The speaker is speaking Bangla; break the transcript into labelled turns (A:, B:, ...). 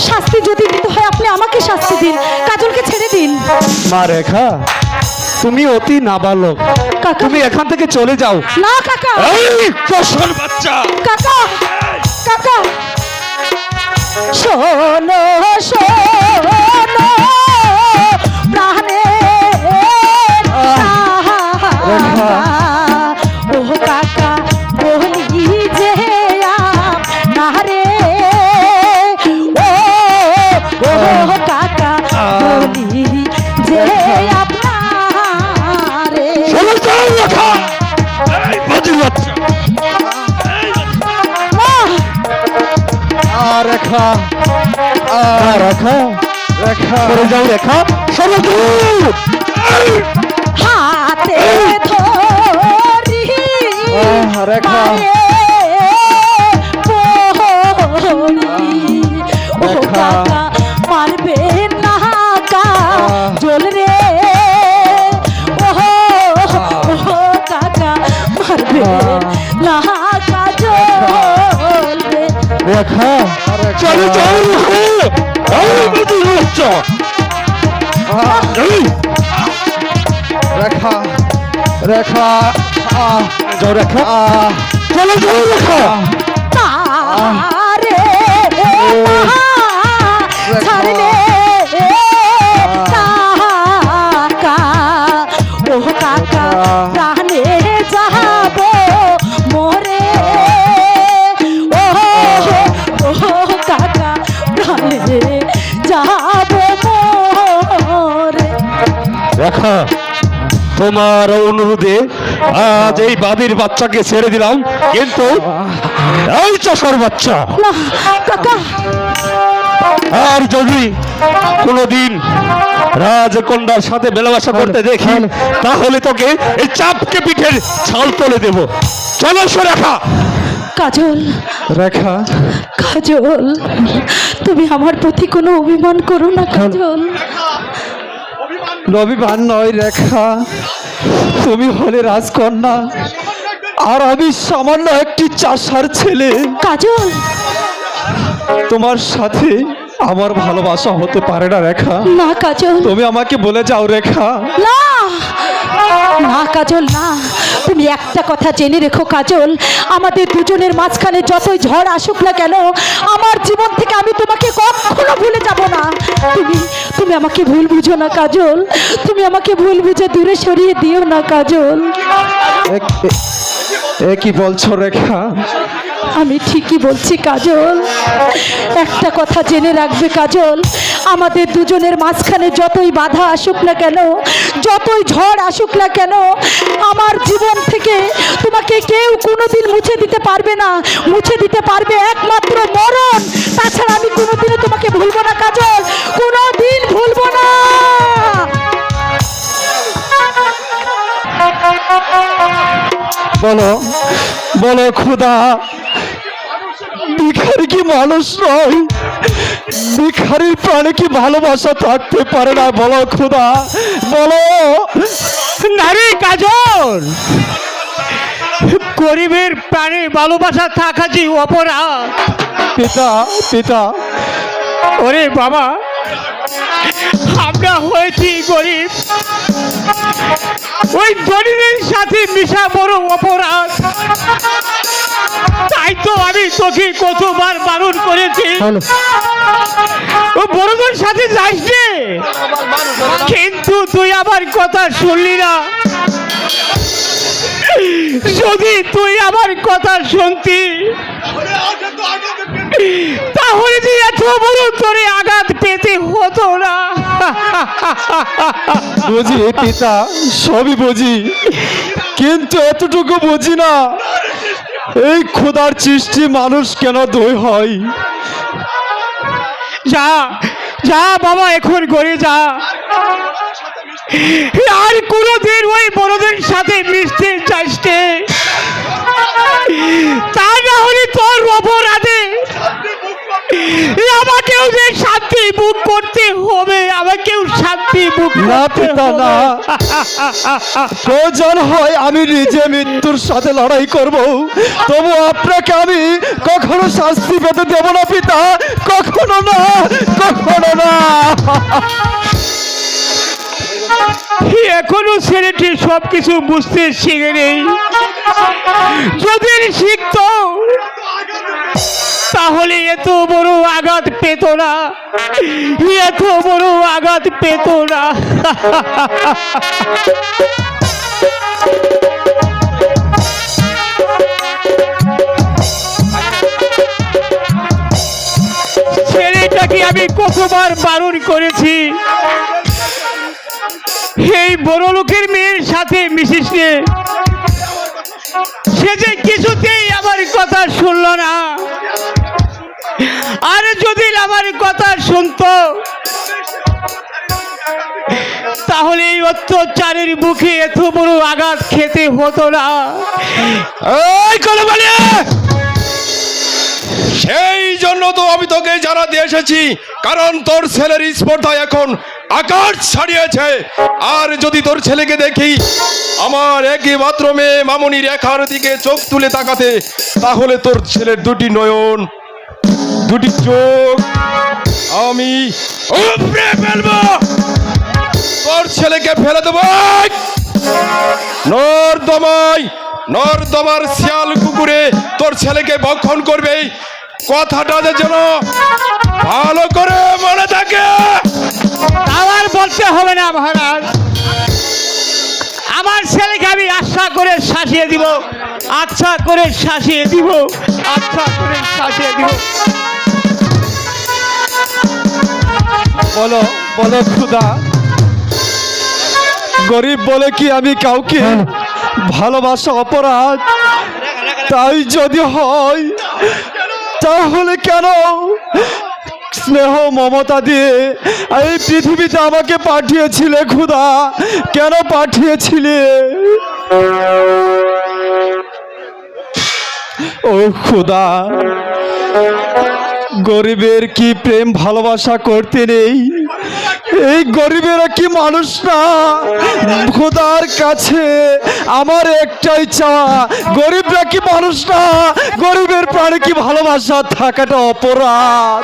A: শাস্তি যদি দিতে হয় আপনি আমাকে শাস্তি দিন, কাজলকে ছেড়ে দিন।
B: মা রেখা, তুমি অতি নাবালক,
A: কাকা।
B: তুমি এখান থেকে চলে যাও।
A: না কাকা,
B: এই কসর বাচ্চা,
A: কাকা, কাকা, শোনো শোনো প্রাণে
B: রেখা।
A: ও কাকা বলি যে না রে, ও কাকা বলি যে আপনারে।
B: চলে যাও রেখা। এই বাজে বাচ্চা। রেখা, রেখা, রেখা, চলে যাও রেখা, চলে যাও।
A: হাতে ধরি
B: রেখা, রেখা।
A: মারবে না কাজল রে, ও কাকা মারবে না কাজল রে।
B: রেখা, চলে যাও এই বাজে বাচ্চা। এই রেখা, রেখা, যাও রেখা, চলে যাও রেখা।
A: তারে ছাড়লে কাকা, ও কাকা প্রাণে যাব মোরে, ও কাকা প্রাণে যাব মোরে।
B: রেখা, তোমার অনুরোধে আজ এই বাদির বাচ্চাকে ছেড়ে দিলাম, কিন্তু এই চষার বাচ্চা
A: না কাকা,
B: আর যদি কোনোদিন রাজকন্যার সাথে মেলামেশা করতে দেখি তাহলে তোকে এই চাপকে পিঠের ছাল তুলে দেব। চলো রেখা।
A: কাজল,
B: রেখা,
A: কাজল তুমি আমার প্রতি কোনো অভিমান করো না কাজল।
B: অভিমান নয় রেখা, তুমি হলে রাজকন্যা আর আমি সামান্য একটি চাষার ছেলে।
A: কাজল,
B: তোমার সাথে আমার ভালোবাসা হতে পারে না রেখা।
A: না কাজল,
B: তুমি আমাকে বলে যাও রেখা।
A: না না কাজল, না। তুমি একটা কথা জেনে রেখো কাজল, আমাদের দুজনের মাঝখানে যতই ঝড় আসুক না কেন আমার জীবন থেকে আমি তোমাকে কখনো ভুলে যাব না। তুমি তুমি আমাকে ভুল বুঝো না কাজল, তুমি আমাকে ভুল বুঝে দূরে সরিয়ে দিও না কাজল।
B: এ কি বলছো রেখা?
A: আমি ঠিকই বলছি কাজল। একটা কথা জেনে রাখবে কাজল, আমাদের দুজনের মাঝখানে যতই বাধা আসুক না কেন, যতই ঝড় আসুক না কেন, আমার জীবন থেকে তোমাকে কেউ কোনোদিন মুছে দিতে পারবে না। মুছে দিতে পারবে একমাত্র মরণ। তাছাড়া আমি কোনোদিনও তোমাকে ভুলবো না কাজল, কোনোদিন ভুলবো না।
B: বলো বলো খোদা, ভিখারি কি মানুষ নয়? ভিখারির প্রাণে কি ভালোবাসা থাকতে পারে না? বলো খোদা, বলো।
C: নারী কাজল, গরিবের প্রাণে ভালোবাসা থাকা যে অপরাধ।
B: পিতা, পিতা,
C: ওরে বাবা, আমরা হয়েছি গরিব, ওই গরিবের সাথে মিশা বড় অপরাধ। তাই তো আমি তোকে কতবার বারণ করেছি ও বড়দের সাথে যাস নে, কিন্তু তুই আমার কথা শুনলি না। যদি তুই আমার কথা শুনতি তাহলে যে এত বড় তোরে আঘাত পেতে হতো না।
B: বুঝি পিতা, সবই বুঝি, কিন্তু এতটুকু বুঝি না এই খোদার সৃষ্টি মানুষ কেন দই হয়।
C: যা যা বাবা, এখন ঘরে যা, আর কোনোদিন ওই বড়দের সাথে মিশতে চাইস নে। তা না হলে তোর অপরাধে আমাকেও যে শান্তি ভোগ করতে হবে, আমাকেও শান্তি ভোগ
B: না
C: করতে
B: পিতা না,
C: হবে।
B: প্রয়োজন হয় আমি নিজে মৃত্যুর সাথে লড়াই করব, তবু আপনাকে আমি কখনো শাস্তি পেতে দেব না পিতা, কখনো না।
C: এখনো ছেলেটি সবকিছু বুঝতে শিখে নেই। যদি শিখতো তাহলে এত বড় আঘাত পেত না, এত বড় আঘাত পেত না। ছেলেটাকে আমি কতবার বারণ করেছি, এই বড় লোকের মেয়ের সাথে মিশিস নে, সে যে কিছুতেই আমার কথা শুনলো না। আর যদি আমার কথা শুনতো তাহলে এই অত্যাচারের মুখে এত বড় আঘাত খেতে হতো না।
B: এই কলবালি, সেই জন্য তো আমি তোকে জানাতে এসেছি, কারণ তোর ছেলের স্পর্ধা এখন আকাশ ছাড়িয়েছে। আর যদি তোর ছেলেকে দেখি আমার একমাত্র মেয়ে মামনি রেখার দিকে চোখ তুলে তাকাতে, তাহলে তোর ছেলের দুটি নয়ন, দুটি চোখ আমি উপড়ে ফেলবো, তোর ছেলেকে ফেলে দেবো নর্দমায়। নর্দমার শিয়াল কুকুরে তোর ছেলেকে ভক্ষণ করবে, কথাটা যেন ভালো করে মনে থাকে।
C: আমার বলতে হবে না মহারাজ, আমার ছেলেকে আমি আশা করে শাসিয়ে দিব, আচ্ছা করে শাসিয়ে দিব, আচ্ছা করে শাসিয়ে দিব।
D: বলো বলো খুদা, গরিব বলে কি আমি কাউকে ভালোবাসা অপরাধ? তাই যদি হয় তাহলে কেন স্নেহ মমতা দিয়ে এই পৃথিবীতে আমাকে পাঠিয়েছিলে খুদা? কেন পাঠিয়েছিলে? ও খুদা, গরিবের কি প্রেম ভালোবাসা করতে নেই? এই গরিবেরা কি মানুষ না? খোদার কাছে আমার একটাই চাওয়া, গরিবরা কি মানুষ না? গরিবের প্রাণে কি ভালোবাসা থাকাটা অপরাধ?